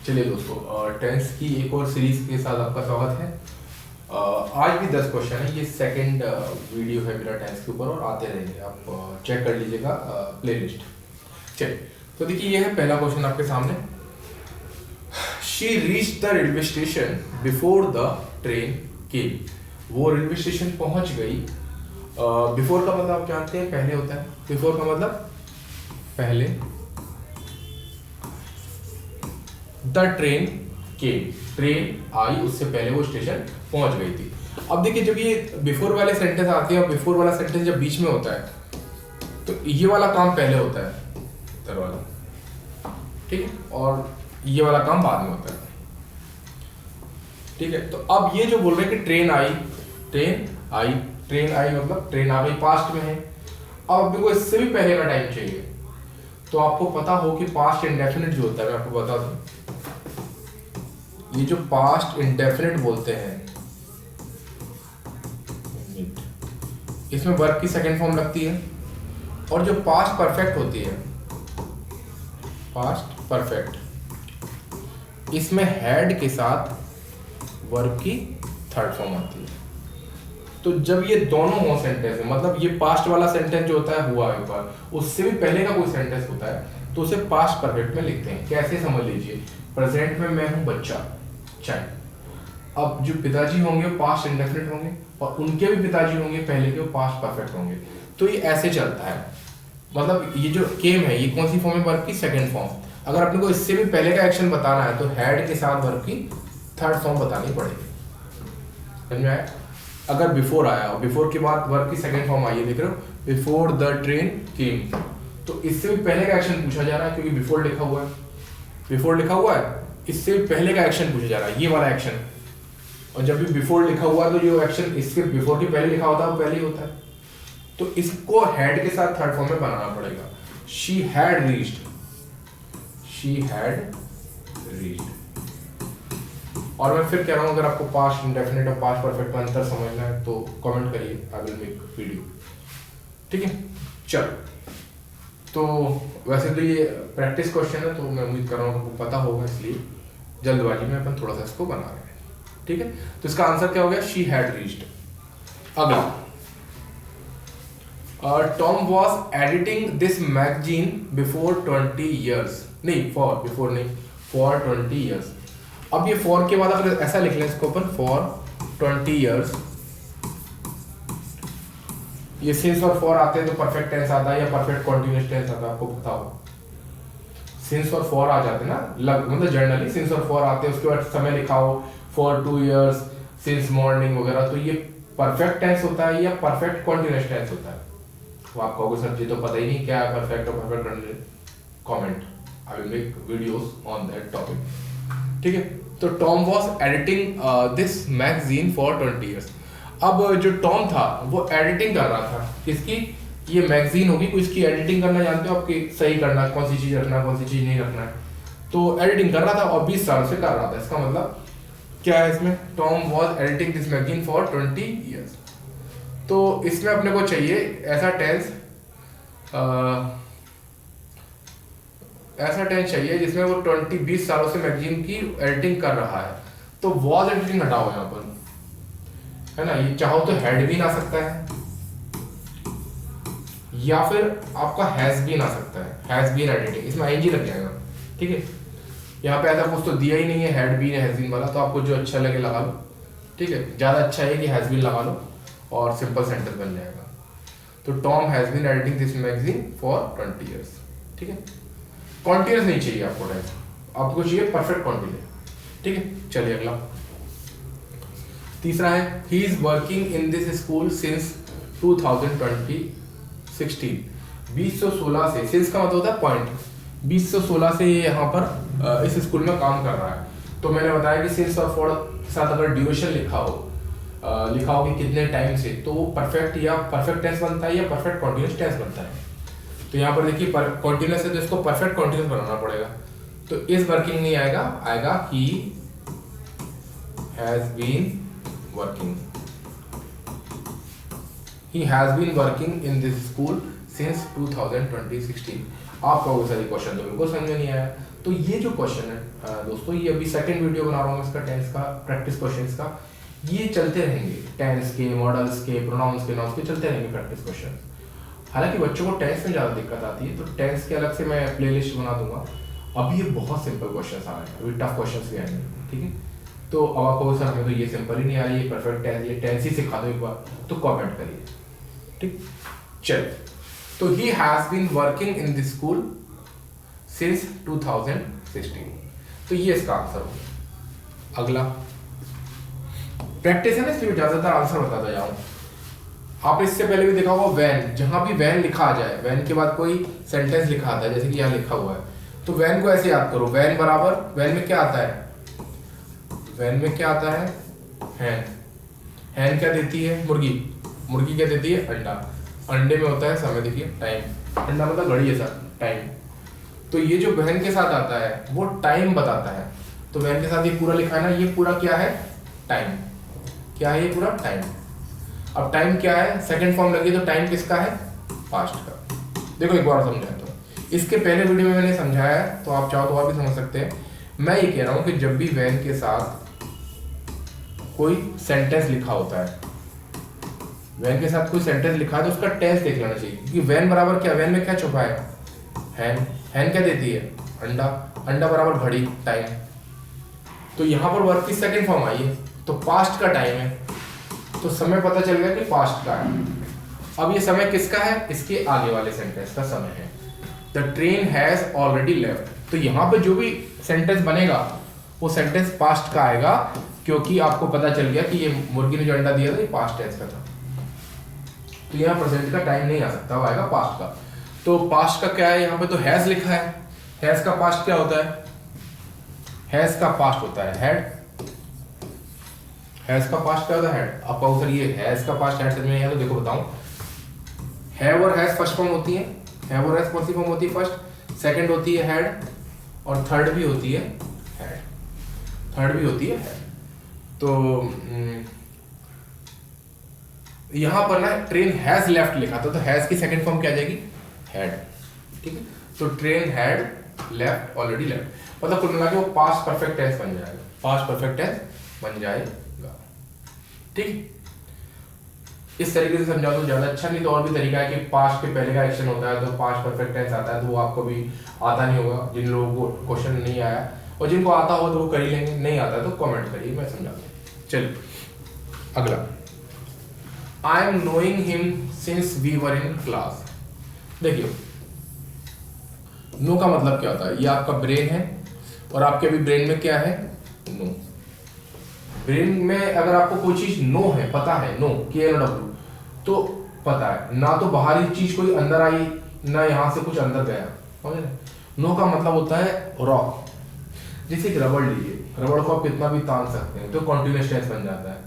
चलिए दोस्तों, टेंस की एक और सीरीज के साथ आपका स्वागत है। आज भी 10 क्वेश्चन है। ये सेकंड वीडियो है मेरा टेंस के ऊपर और आते रहेंगे, आप चेक कर लीजिएगा प्लेलिस्ट। चलिए, तो देखिए ये है पहला क्वेश्चन आपके सामने। She reach the railway station before the train came. वो रेलवे स्टेशन पहुंच गई। बिफोर का मतलब आप जानते हैं पहले होता है। बिफोर का मतलब पहले। द ट्रेन केम, ट्रेन आई, उससे पहले वो स्टेशन पहुंच गई थी। अब देखिए जब ये बिफोर वाले सेंटेंस आते हैं और बिफोर वाला सेंटेंस जब बीच में होता है तो ये वाला काम पहले होता है, इधर वाला, ठीक है, और ये वाला काम बाद में होता है, ठीक है। तो अब ये जो बोल रहे हैं कि ट्रेन आई, ट्रेन आई, ट्रेन आई मतलब ट्रेन आ गई, पास्ट में है। अब देखो इससे भी पहले का टाइम चाहिए, तो आपको पता हो कि पास्ट इंडेफिनिट जो होता है, मैं आपको बता दूं, ये जो पास्ट इंडेफिनिट बोलते हैं इसमें वर्ब की सेकंड फॉर्म लगती है, और जो पास्ट परफेक्ट होती है, पास्ट परफेक्ट, इसमें हैड के साथ वर्ब की थर्ड फॉर्म आती है। तो जब ये दोनों हो सेंटेंस में, मतलब ये पास्ट वाला सेंटेंस जो होता है हुआ एक बार, उससे भी पहले का कोई सेंटेंस होता है तो उसे पास्ट परफेक्ट में लिखते हैं। कैसे समझ लीजिए, प्रेजेंट में मैं हूं बच्चा, चाइल्ड। अब जो पिताजी होंगे वो पास्ट इंडेफिनिट होंगे और उनके भी पिताजी होंगे पहले के, वो पास्ट परफेक्ट होंगे। तो ये ऐसे चलता है। मतलब ये जो केम है ये कौन सी फॉर्म है, वर्ब की सेकंड फॉर्म। अगर अपने को इससे भी पहले का एक्शन बताना है तो हैड के साथ वर्ब की थर्ड फॉर्म बतानी पड़ेगी। समझ में आया? अगर बिफोर आया और बिफोर के बाद वर्ब की सेकंड फॉर्म आई है, देख रहे हो, बिफोर द ट्रेन केम, तो इससे भी पहले का एक्शन पूछा जा रहा है क्योंकि बिफोर लिखा हुआ है, बिफोर लिखा हुआ है, इससे पहले का एक्शन पूछा जा रहा है, ये वाला एक्शन। और जब भी बिफोर लिखा हुआ है तो जो एक्शन इसके बिफोर के पहले लिखा होता है वो पहले ही होता है। तो इसको हैड के साथ थर्ड फॉर्म में बनाना पड़ेगा। She had reached, she had reached. और मैं फिर कह रहा हूं, अगर आपको पास्ट इंडेफिनिट और पास्ट परफेक्ट में अंतर समझना है तो कमेंट करिए, आई विल मेक वीडियो, ठीक है। चलो, तो वैसे तो ये प्रैक्टिस क्वेश्चन है तो मैं उम्मीद कर रहा हूँ आपको पता होगा, इसलिए जल्दबाजी में अपन थोड़ा सा इसको बना रहे हैं, ठीक है। तो इसका आंसर क्या हो गया, शी हैड रीच्ड। अगला, Tom was editing this magazine before 20 years, नहीं फॉर, बिफोर नहीं, फॉर 20 ईयर्स। अब ये फॉर के बाद अगर ऐसा लिख लें इसको अपन, फॉर 20 ईयर्स, ये सिंस और फॉर आते हैं तो परफेक्ट टेंस आता है या परफेक्ट कॉन्टिन्यूअस टेंस आता है, आपको पता हो। सिंस और फॉर आ जाते हैं ना, मतलब जनरली सिंस और फॉर आते हैं, उसके बाद समय लिखा हो फॉर 2 इयर्स, सिंस मॉर्निंग वगैरह, तो ये परफेक्ट टेंस होता है या परफेक्ट कॉन्टिन्यूअस टेंस होता है। तो आप कहोगे सर जी तो पता ही नहीं क्या है परफेक्ट और perfect, comment, I will make videos on that topic, ठीक है। तो Tom was editing this magazine for 20 years. अब जो टॉम था वो एडिटिंग कर रहा था किसकी, ये मैगजीन होगी, कोई इसकी एडिटिंग करना जानते हो आपकी, सही करना, कौन सी चीज रखना है कौन सी चीज नहीं रखना है, तो एडिटिंग कर रहा था और 20 साल से कर रहा था। इसका मतलब क्या है इसमें, Tom was editing this magazine for 20 years. तो इसमें अपने को चाहिए ऐसा टेंस, ऐसा टेंस चाहिए जिसमें वो 20 सालों से मैगजीन की एडिटिंग कर रहा है। तो वॉज एडिटिंग हटाओ यहाँ पर, है ना, ये चाहो तो हैड भी आ सकता है या फिर आपका हैज बीन आ सकता है, हैज बीन एडिटिंग, इसमें आईएनजी लग जाएगा, ठीक है। यहाँ पे ऐसा कुछ तो दिया ही नहीं है हैड बीन हैज बीन वाला, तो आपको जो अच्छा लगे लगा लो, ठीक है। ज्यादा अच्छा है कि हैज बीन लगा लो और सिंपल सेंटेंस बन जाएगा। तो Tom has been editing this magazine for 20 years, ठीक है। कॉन्टिन्यूअस नहीं चाहिए आपको टेंस, आपको चाहिए परफेक्ट कॉन्टिन्यूअस, ठीक है। चलिए अगला, तीसरा है, he is working in this school since 2016। 2016 से, सिंस का मतलब होता है पॉइंट, 2016 से यहाँ पर इस स्कूल में काम कर रहा है। तो मैंने बताया कि सिंस और फॉर के साथ अगर ड्यूरेशन लिखा हो कि कितने टाइम से, तो परफेक्ट या परफेक्ट टेंस बनता है या परफेक्ट कॉन्टिन्यूअस टेंस बनता है। तो यहाँ पर देखिए कॉन्टिन्यूअस है तो इसको परफेक्ट कॉन्टिन्यूअस बनाना पड़ेगा। तो इस वर्किंग नहीं आएगा, आएगा he has been working, he has been working in this school since 2016। आप कहोगे सर क्वेश्चन तो बिल्कुल समझ में नहीं आया, तो ये जो क्वेश्चन है दोस्तों, ये अभी सेकंड वीडियो बना रहा हूँ इसका, टेंस का प्रैक्टिस क्वेश्चंस का, ये चलते रहेंगे, टेंस के, मॉडल्स के, प्रोनाउंस के, नाउंस के चलते रहेंगे प्रैक्टिस क्वेश्चन। हालांकि बच्चों को टेंस में ज़्यादा दिक्कत आती है, तो टेंस के अलग से मैं प्लेलिस्ट बना दूंगा। अभी ये बहुत सिंपल क्वेश्चन आ रहे हैं, अभी टफ क्वेश्चन भी आएंगे, ठीक है। तो अब आपको सर हमें तो ये सिंपल ही नहीं आ रही, ये परफेक्ट टेंस, ये टेंस ही सिखा दो एक बार, तो कमेंट करिए, ठीक। चलिए, तो he has been working in this school since 2016, तो ये इसका आंसर होगा। अगला प्रैक्टिस है ना, इसलिए ज्यादातर आंसर बताता जाऊं। आप इससे पहले भी देखा होगा वैन, जहां भी वैन लिखा आ जाए, वैन के बाद कोई सेंटेंस लिखा आता है, जैसे कि यहाँ लिखा हुआ है, तो वैन को ऐसे याद करो, वैन बराबर, वैन में क्या आता है, वैन में क्या आता है, हैन। हैन क्या देती है, मुर्गी। मुर्गी क्या देती है, अंडा। अंडे में होता है समय, देखिए टाइम, अंडा मतलब घड़ी है सर, टाइम। तो ये जो वैन के साथ आता है वो टाइम बताता है, तो वैन के साथ ये पूरा लिखा है ना, ये पूरा क्या है, टाइम। क्या है ये पूरा, टाइम। अब टाइम क्या है, सेकंड फॉर्म लगी, तो टाइम किसका है, पास्ट का। देखो एक बार समझाए, तो इसके पहले वीडियो में मैंने समझाया है, तो आप चाहो तो और भी समझ सकते हैं। मैं ये कह रहा हूं कि जब भी वैन के साथ कोई सेंटेंस लिखा होता है, वैन के साथ कोई सेंटेंस लिखा है, तो उसका टेंस देख लेना चाहिए, क्योंकि वैन बराबर क्या, वैन में क्या छुपा है, हैन। हैन क्या देती है, अंडा। अंडा बराबर घड़ी, टाइम। तो यहाँ पर वर्ब की सेकंड फॉर्म आई है, तो पास्ट का टाइम है, तो समय पता चल गया कि पास्ट का है। अब ये समय किसका है, इसके आगे वाले सेंटेंस का समय है। The train has already left, तो यहाँ पे जो भी सेंटेंस बनेगा वो सेंटेंस पास्ट का आएगा, क्योंकि आपको पता चल गया कि ये मुर्गी ने जो अंडा दिया था ये पास्ट टेंस का था, तो यहाँ प्रेजेंट का टाइम नहीं आ सकता, वो आएगा पास्ट का। तो पास्ट का क्या है, यहाँ पे तो हैज लिखा है, हैज का पास्ट क्या होता है, हैज का पास्ट होता है हैड। हैज का पास्ट क्या होता है, हैड। आपका सर ये हैज का पास्ट हैड समझ में आया, तो देखो बताऊं, हैव और हैज फर्स्ट फॉर्म होती है, हैव और हैज कौन सी फॉर्म होती है, फर्स्ट। सेकंड होती है हैड, और थर्ड भी होती है हैड, थर्ड भी होती है हैड। तो यहां पर ना ट्रेन हैज लेफ्ट लिखा था, तो हैज की सेकंड फॉर्म क्या आ जाएगी, हैड, ठीक है। तो train had left, already left, मतलब कुल मिला के वो पास्ट परफेक्ट टेंस बन जाएगा, पास्ट परफेक्ट टेंस बन जाएगा, ठीक। इस तरीके से समझा तो ज्यादा अच्छा, नहीं तो और भी तरीका है कि पास्ट के पहले का एक्शन होता है तो पास्ट परफेक्ट टेंस आता है, तो वो आपको भी आता नहीं होगा, जिन लोगों को क्वेश्चन नहीं आया, और जिनको आता हो तो वो कर ही लेंगे, नहीं आता तो कमेंट करिए, मैं समझा दूँ। चलिए अगला, I am knowing him since we were in class. देखिए नो का मतलब क्या होता है, ये आपका ब्रेन है, और आपके अभी ब्रेन में क्या है, नो। ब्रेन में अगर आपको कोई चीज नो है, पता है, नो KNW, तो पता है ना, तो बाहरी चीज कोई अंदर आई ना, यहां से कुछ अंदर गया, समझ रहे। नो का मतलब होता है रॉक। जैसे एक रबड़ लीजिए, रबड़ को आप कितना भी तान सकते हैं तो कॉन्टिन्यूअस टेंस बन जाता है,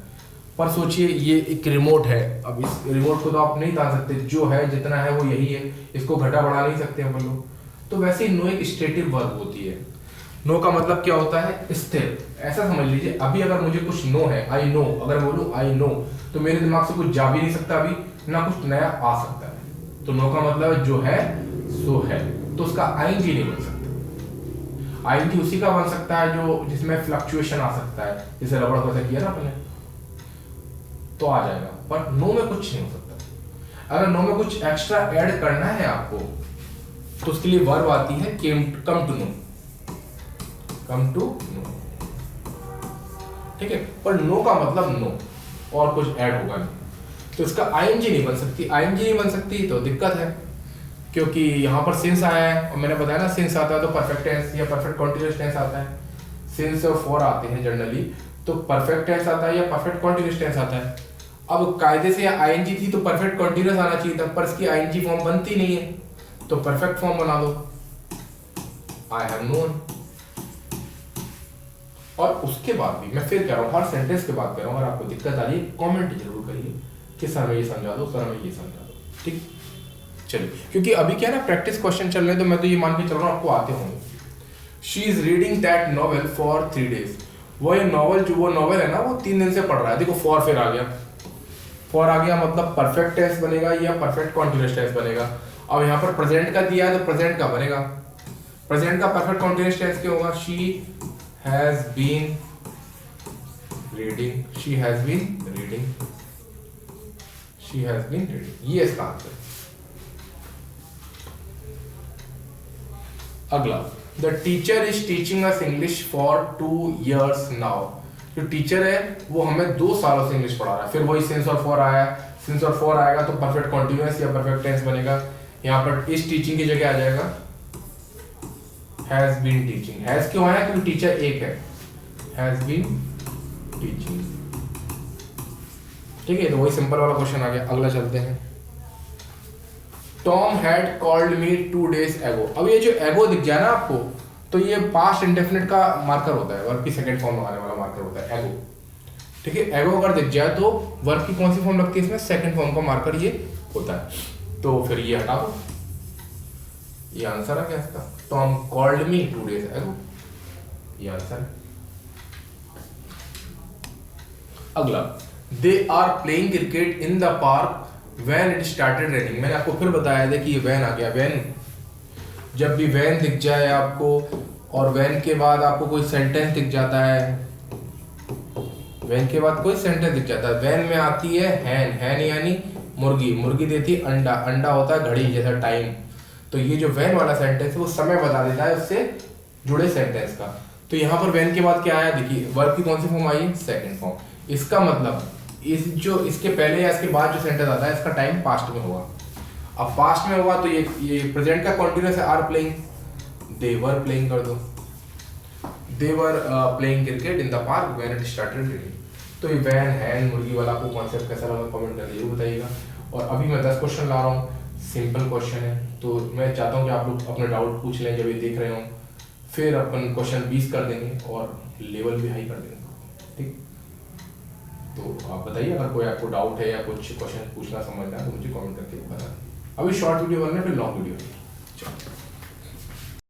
पर सोचिए ये एक रिमोट है, अब इस रिमोट को तो आप नहीं तान सकते, जो है जितना है वो यही है, इसको घटा बढ़ा नहीं सकते हम लोग। तो वैसे ही नो एक स्टेटिव वर्ब होती है। नो का मतलब क्या होता है, स्थिर। ऐसा समझ लीजिए, अभी अगर मुझे कुछ नो है, आई नो, अगर बोलूं आई नो, तो मेरे दिमाग से कुछ जा भी नहीं सकता अभी, ना कुछ नया आ सकता है। तो नो का मतलब जो है सो है, तो उसका आईएनजी नहीं बन सकता। आईएनजी उसी का बन सकता है जो जिसमें फ्लक्चुएशन आ सकता है, जैसे रबड़ को ऐसा किया ना अपने, तो आ जाएगा, पर नो में कुछ नहीं हो सकता। अगर नो में कुछ एक्स्ट्रा ऐड करना है आपको, तो उसके लिए वर्ब आती है come to know, come to know, ठीक है। पर नो का मतलब नो, और कुछ ऐड होगा नहीं, तो इसका आईएनजी नहीं बन सकती। आईएनजी नहीं बन सकती तो दिक्कत है, क्योंकि यहाँ पर सिंस आया है, और मैंने बताया ना सिंस आता है तो परफेक्ट टेंस या परफेक्ट कॉन्टिन्यूअस टेंस आता है। सिंस और फॉर आते हैं जनरली, तो परफेक्ट टेंस आता है या परफेक्ट कॉन्टिन्यूअस टेंस आता है। अब कायदे से आईएनजी थी तो परफेक्ट कॉन्टिन्यूअस आना चाहिए था, पर इसकी आईएनजी फॉर्म बनती नहीं है, तो परफेक्ट फॉर्म बना दो, आई हैव नोन। और उसके बाद भी मैं फिर कह रहा हूँ, हर सेंटेंस के बाद कह रहा हूँ, अगर आपको दिक्कत आ रही है कमेंट जरूर करिए कि सर मैं ये समझा दो, सर मैं ये समझा दो, ठीक। चलिए, क्योंकि अभी क्या है ना, प्रैक्टिस क्वेश्चन चल रहे हैं, तो मैं तो ये मान के चल रहा हूँ आपको आते होंगे। She is reading that novel for 3 days। वो ये नॉवल, जो वो नॉवेल है ना, वो 3 दिन से पढ़ रहा है। देखो फॉर फिर आ गया, फॉर आ गया मतलब परफेक्ट टेंस बनेगा या परफेक्ट कॉन्टिन्यूअस टेंस बनेगा। अब यहाँ पर प्रेजेंट का दिया है तो प्रेजेंट का बनेगा, प्रेजेंट का परफेक्ट कॉन्टिन्यूअस टेंस क्या होगा? She has been reading, she has been reading, she has been reading, ये इसका आंसर। अगला, the teacher is teaching us English for 2 years now. जो टीचर है वो हमें 2 सालों से इंग्लिश पढ़ा रहा है। फिर वही सिंस और फॉर आया, सिंस और फॉर आएगा तो परफेक्ट कॉन्टिन्यूअस या परफेक्ट टेंस बनेगा। यहाँ पर इस टीचिंग की जगह आ जाएगा हैज बीन टीचिंग। हैज क्यों आया? क्योंकि टीचर एक है, हैज बीन टीचिंग। ठीक है, तो वही सिंपल वाला क्वेश्चन आ गया। अगला चलते हैं। Tom had called me 2 days ago। अब ये जो एगो दिख जाए ना आपको, तो ये पास्ट इंडेफिनिट का मार्कर होता है, वर्ब की सेकंड फॉर्म लगाने वाला मार्कर होता है एगो। ठीक है, एगो अगर दिख जाए तो वर्ब की कौन सी फॉर्म लगती है इसमें? सेकंड फॉर्म का मार्कर ये होता है। तो फिर ये हटा दो, ये आंसर है क्या इसका? Tom called me 2 days ago, ये आंसर है। अगला, they are playing cricket in the park when it started raining. मैंने आपको फिर बताया था कि ये वैन आ गया। वैन, जब भी वैन दिख जाए आपको और वैन के बाद आपको कोई सेंटेंस दिख जाता है, वैन के बाद कोई सेंटेंस दिख जाता है, वैन में आती है हैन। हैन यानी मुर्गी, मुर्गी देती है अंडा, अंडा होता है घड़ी जैसा टाइम। तो ये जो वैन वाला सेंटेंस है वो समय बता देता है उससे जुड़े सेंटेंस का। तो यहाँ पर वैन के बाद क्या आया? देखिए वर्ब की कौन सी फॉर्म आई है? Second form. इसका मतलब इस जो इसके पहले या इसके बाद जो सेंटेंस आता है इसका टाइम पास्ट में होगा। अब पास्ट में होगा तो ये प्रेजेंट का कॉन्टिन्यूअस है, are playing, they were playing कर दो, they were playing cricket in the park when it started raining. तो ये वैन हैन मुर्गी वाला आपको कॉन्सेप्ट कैसा लगा कमेंट करके जरूर बताइएगा। और अभी मैं 10 क्वेश्चन ला रहा हूँ, सिंपल क्वेश्चन है, तो मैं चाहता हूँ कि आप लोग अपने डाउट पूछ लें जब ये देख रहे हो। फिर अपन क्वेश्चन 20 कर देंगे और लेवल भी हाई कर देंगे। ठीक, तो आप बताइए अगर कोई आपको डाउट है या कुछ क्वेश्चन पूछना समझना है तो मुझे कमेंट करके बताएं। अभी शॉर्ट वीडियो बनना है, फिर लॉन्ग वीडियो।